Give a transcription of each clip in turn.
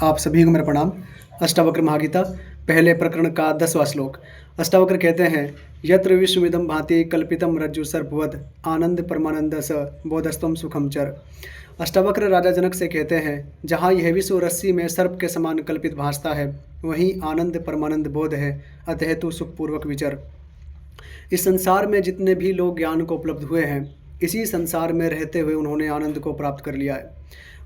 आप सभी को मेरा प्रणाम। अष्टावक्र महागीता पहले प्रकरण का 10वां श्लोक। अष्टावक्र कहते हैं, यत्र विश्वमिदं भाति कल्पितम रज्जु सर्पवद आनंद परमानंद स बोधस्तम सुखम चर। अष्टावक्र राजा जनक से कहते हैं, जहाँ यह विश्व रस्सी में सर्प के समान कल्पित भासता है, वहीं आनंद परमानंद बोध है, अतः तू सुखपूर्वक विचर। इस संसार में जितने भी लोग ज्ञान को उपलब्ध हुए हैं, इसी संसार में रहते हुए उन्होंने आनंद को प्राप्त कर लिया है।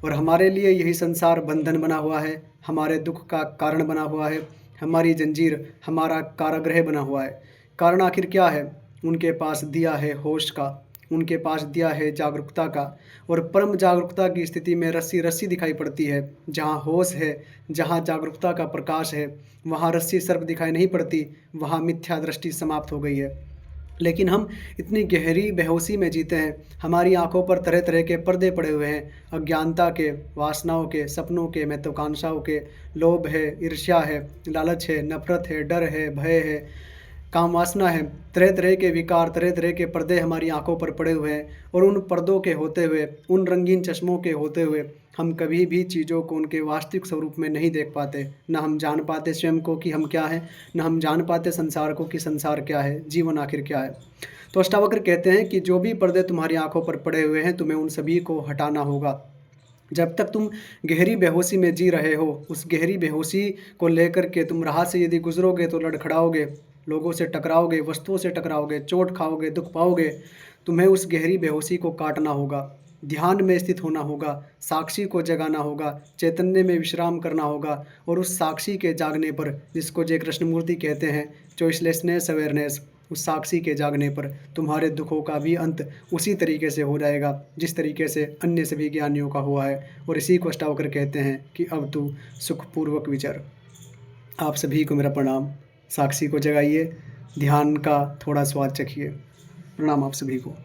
और हमारे लिए यही संसार बंधन बना हुआ है, हमारे दुख का कारण बना हुआ है, हमारी जंजीर, हमारा कारागृह बना हुआ है। कारण आखिर क्या है? उनके पास दिया है होश का, उनके पास दिया है जागरूकता का। और परम जागरूकता की स्थिति में रस्सी रस्सी दिखाई पड़ती है। जहाँ होश है, जहाँ जागरूकता का प्रकाश है, वहाँ रस्सी सर्प दिखाई नहीं पड़ती, वहाँ मिथ्या दृष्टि समाप्त हो गई है। लेकिन हम इतनी गहरी बेहोशी में जीते हैं, हमारी आंखों पर तरह तरह के पर्दे पड़े हुए हैं, अज्ञानता के, वासनाओं के, सपनों के, महत्वाकांक्षाओं के। लोभ है, ईर्ष्या है, लालच है, नफरत है, डर है, भय है, काम वासना है। तरह तरह के विकार, तरह तरह के पर्दे हमारी आंखों पर पड़े हुए हैं। और उन पर्दों के होते हुए, उन रंगीन चश्मों के होते हुए हम कभी भी चीज़ों को उनके वास्तविक स्वरूप में नहीं देख पाते। न हम जान पाते स्वयं को कि हम क्या हैं, न हम जान पाते संसार को कि संसार क्या है, जीवन आखिर क्या है। तो अष्टावक्र कहते हैं कि जो भी पर्दे तुम्हारी आंखों पर पड़े हुए हैं, तुम्हें उन सभी को हटाना होगा। जब तक तुम गहरी बेहोशी में जी रहे हो, उस गहरी बेहोशी को लेकर के तुम राह से यदि गुजरोगे तो लड़खड़ाओगे, लोगों से टकराओगे, वस्तुओं से टकराओगे, चोट खाओगे, दुख पाओगे। तुम्हें उस गहरी बेहोशी को काटना होगा, ध्यान में स्थित होना होगा, साक्षी को जगाना होगा, चैतन्य में विश्राम करना होगा। और उस साक्षी के जागने पर, जिसको जय कृष्णमूर्ति कहते हैं, चॉइसलेसनेस अवेयरनेस, उस साक्षी के जागने पर तुम्हारे दुखों का भी अंत उसी तरीके से हो जाएगा जिस तरीके से अन्य सभी ज्ञानियों का हुआ है। और इसी को अष्टावक्र कहते हैं कि अब तू सुखपूर्वक विचर। आप सभी को मेरा प्रणाम। साक्षी को जगाइए, ध्यान का थोड़ा स्वाद चखिए। प्रणाम आप सभी को।